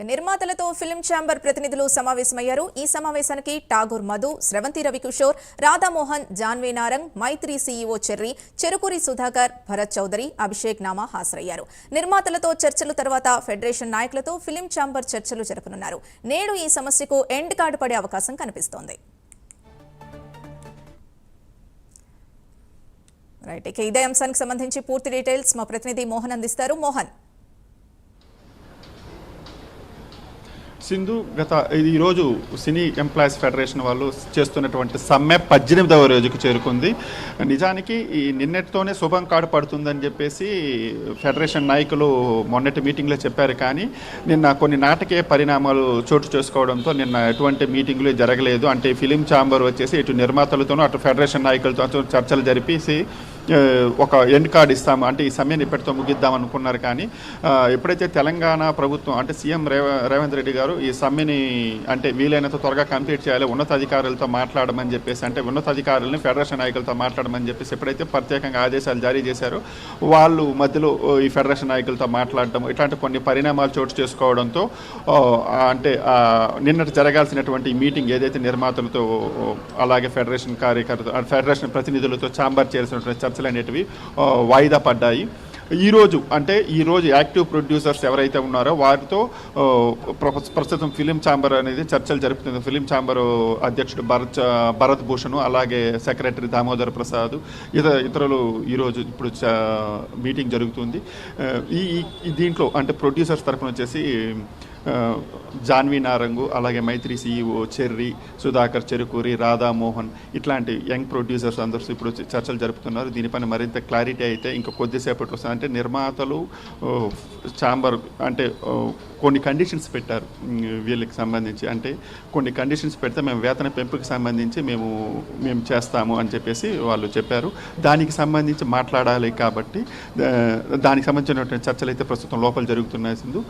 నిర్మాతలతో film chamber ప్రతినిధులు సమావేశమయ్యారు. ఈ సమావేశానికి ఠాగూర్ మధు, స్రవంతి రవికిషోర్, రాధామోహన్, జాన్వీ నారంగ్, మైత్రి సీఈఓ చెర్రీ, చెరుకూరి సుధాకర్, భరత్ చౌదరి, అభిషేక్ నామా హాజరయ్యారు. నిర్మాతలతో చర్చల తర్వాత ఫెడరేషన్ నాయకులతో ఫిల్మ్ ఛాంబర్ చర్చలు జరపనున్నారు. నేడు ఈ సమస్యకు ఎండ్ కార్డు పడే అవకాశం కనిపిస్తోంది. రైట్, ఇక ఇదే అంశానికి సంబంధించి పూర్తి డీటెయిల్స్ మా ప్రతినిధి మోహన్ అందిస్తారు. మోహన్. సింధు, ఈరోజు సినీ ఎంప్లాయీస్ ఫెడరేషన్ వాళ్ళు చేస్తున్నటువంటి సమ్మె 18వ రోజుకు చేరుకుంది. నిజానికి ఈ నిన్నటితోనే శుభం కార్డు పడుతుందని చెప్పేసి ఫెడరేషన్ నాయకులు మొన్నటి మీటింగ్లో చెప్పారు. కానీ నిన్న కొన్ని నాటకీయ పరిణామాలు చోటు చేసుకోవడంతో నిన్న ఎటువంటి మీటింగ్లు జరగలేదు. అంటే ఫిలిం ఛాంబర్ వచ్చేసి ఇటు నిర్మాతలతోనూ అటు ఫెడరేషన్ నాయకులతో చర్చలు జరిపేసి ఒక ఎండ్ కార్డు ఇస్తాము, అంటే ఈ సమ్మెను ఇప్పటితో ముగిద్దాం అనుకున్నారు. కానీ ఎప్పుడైతే తెలంగాణ ప్రభుత్వం అంటే సీఎం రేవంత్ రెడ్డి గారు ఈ సమ్మెని అంటే వీలైనంత త్వరగా కంప్లీట్ చేయాలి, ఉన్నతాధికారులతో మాట్లాడమని చెప్పేసి, అంటే ఉన్నతాధికారులని ఫెడరేషన్ నాయకులతో మాట్లాడమని చెప్పేసి ఎప్పుడైతే ప్రత్యేకంగా ఆదేశాలు జారీ చేశారో వాళ్ళు మధ్యలో ఈ ఫెడరేషన్ నాయకులతో మాట్లాడడం ఇట్లాంటి కొన్ని పరిణామాలు చోటు చేసుకోవడంతో అంటే నిన్నటి జరగాల్సినటువంటి మీటింగ్ ఏదైతే నిర్మాతలతో అలాగే ఫెడరేషన్ ఫెడరేషన్ ప్రతినిధులతో ఛాంబర్ చేయాల్సినటువంటి చర్చలు అనేటివి వాయిదా పడ్డాయి. ఈరోజు యాక్టివ్ ప్రొడ్యూసర్స్ ఎవరైతే ఉన్నారో వారితో ప్రస్తుతం ఫిలిం ఛాంబర్ అనేది చర్చలు జరుపుతుంది. ఫిలిం ఛాంబర్ అధ్యక్షుడు భరత్ భూషణ్, అలాగే సెక్రటరీ దామోదర్ ప్రసాద్, ఇతరులు ఈరోజు ఇప్పుడు మీటింగ్ జరుగుతుంది. దీంట్లో అంటే ప్రొడ్యూసర్స్ తరఫున వచ్చేసి జాన్వీ నారంగు, అలాగే మైత్రి సీఈఓ చెర్రీ, సుధాకర్, చెరుకూరి, రాధామోహన్ ఇట్లాంటి యంగ్ ప్రొడ్యూసర్స్ అందరూ ఇప్పుడు చర్చలు జరుపుతున్నారు. దీనిపైన మరింత క్లారిటీ అయితే ఇంకా కొద్దిసేపట్లో వస్తుంది. అంటే నిర్మాతలు ఛాంబర్ అంటే కొన్ని కండిషన్స్ పెట్టారు వీళ్ళకి సంబంధించి, అంటే కొన్ని కండిషన్స్ పెడితే మేము వేతన పెంపుకి సంబంధించి మేము చేస్తాము అని చెప్పేసి వాళ్ళు చెప్పారు. దానికి సంబంధించి మాట్లాడాలి కాబట్టి దానికి సంబంధించినటువంటి చర్చలు అయితే ప్రస్తుతం లోపల జరుగుతున్నాయి. సింధు,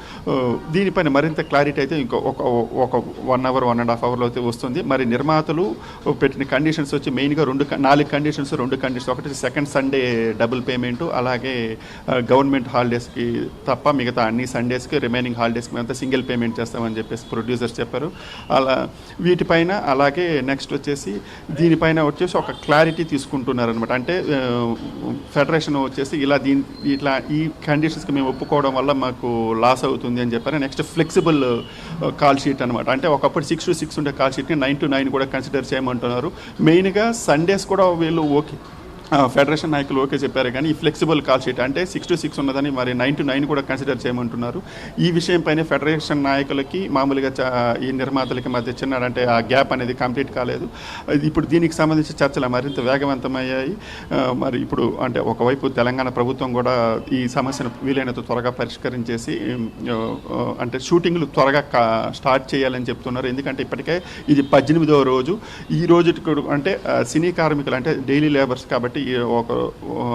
దీనిపైన మరింత క్లారిటీ అయితే ఇంకో ఒక 1 అవర్ 1.5 అవర్లో అయితే వస్తుంది. మరి నిర్మాతలు పెట్టిన కండిషన్స్ వచ్చి మెయిన్గా 4 కండిషన్స్. 2 కండిషన్స్, ఒకటి సెకండ్ సండే డబుల్ పేమెంటు, అలాగే గవర్నమెంట్ హాలిడేస్కి తప్ప మిగతా అన్ని సండేస్కి రిమైనింగ్ హాలిడేస్కి మేమంతా సింగిల్ పేమెంట్ చేస్తామని చెప్పేసి ప్రొడ్యూసర్స్ చెప్పారు. వీటిపైన అలాగే నెక్స్ట్ వచ్చేసి దీనిపైన వచ్చేసి ఒక క్లారిటీ తీసుకుంటున్నారు అనమాట. అంటే ఫెడరేషన్ వచ్చేసి ఇట్లా ఈ కండిషన్స్కి మేము ఒప్పుకోవడం వల్ల మాకు లాస్ అవుతుంది అని చెప్పారు. నెక్స్ట్ ఫ్లెక్సిబుల్ కాల్ షీట్ అనమాట. అంటే ఒకప్పుడు 6 to 6 ఉండే కాల్ షీట్ని 9 to 9 కూడా కన్సిడర్ చేయమంటున్నారు. మెయిన్గా సండేస్ కూడా వీళ్ళు ఓకే, ఫెడరేషన్ నాయకులు ఓకే చెప్పారు. కానీ ఈ ఫ్లెక్సిబుల్ కాల్ షీట్ అంటే 6 to 6 ఉన్నదని మరి 9 to 9 కూడా కన్సిడర్ చేయమంటున్నారు. ఈ విషయంపైన ఫెడరేషన్ నాయకులకి మామూలుగా ఈ నిర్మాతలకి మధ్య చిన్న అంటే ఆ గ్యాప్ అనేది కంప్లీట్ కాలేదు. ఇప్పుడు దీనికి సంబంధించి చర్చలు మరింత వేగవంతమయ్యాయి. మరి ఇప్పుడు అంటే ఒకవైపు తెలంగాణ ప్రభుత్వం కూడా ఈ సమస్యను వీలైనంత త్వరగా పరిష్కరించేసి అంటే షూటింగ్లు త్వరగా స్టార్ట్ చేయాలని చెప్తున్నారు. ఎందుకంటే ఇప్పటికే ఇది 18వ రోజు. ఈ రోజు అంటే సినీ కార్మికులు అంటే డైలీ లేబర్స్ కాబట్టి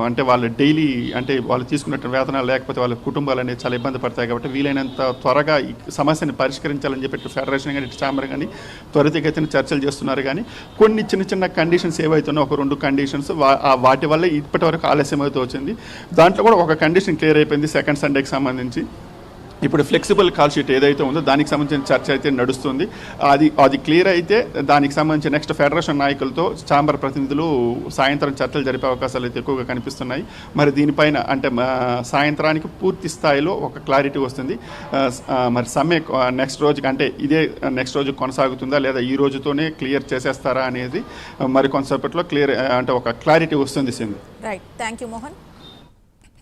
అంటే వాళ్ళ డైలీ అంటే వాళ్ళు తీసుకున్న వేతనాలు లేకపోతే వాళ్ళ కుటుంబాలు అనేది చాలా ఇబ్బంది పడతాయి. కాబట్టి వీలైనంత త్వరగా ఈ సమస్యను పరిష్కరించాలని చెప్పి ఫెడరేషన్ కానీ ఛాంబర్ కానీ త్వరితగతిన చర్చలు చేస్తున్నారు. కానీ కొన్ని చిన్న కండిషన్స్ ఏవైతున్నాయో ఒక 2 కండిషన్స్ వాటి వల్ల ఇప్పటి వరకు ఆలస్యం అవుతూ వచ్చింది. దాంట్లో కూడా ఒక కండిషన్ క్లియర్ అయిపోయింది సెకండ్ సండేకి సంబంధించి. ఇప్పుడు ఫ్లెక్సిబుల్ కాల్ షీట్ ఏదైతే ఉందో దానికి సంబంధించిన చర్చ అయితే నడుస్తుంది. అది క్లియర్ అయితే దానికి సంబంధించి నెక్స్ట్ ఫెడరేషన్ నాయకులతో ఛాంబర్ ప్రతినిధులు సాయంత్రం చర్చలు జరిపే అవకాశాలు అయితే ఎక్కువగా కనిపిస్తున్నాయి. మరి దీనిపైన అంటే సాయంత్రానికి పూర్తి స్థాయిలో ఒక క్లారిటీ వస్తుంది. మరి సమ్మె నెక్స్ట్ రోజుకి అంటే ఇదే నెక్స్ట్ రోజు కొనసాగుతుందా లేదా ఈ రోజుతోనే క్లియర్ చేసేస్తారా అనేది మరి కొంతసేపట్లో క్లియర్ అంటే ఒక క్లారిటీ వస్తుంది. Sindhu. Right, thank you Mohan.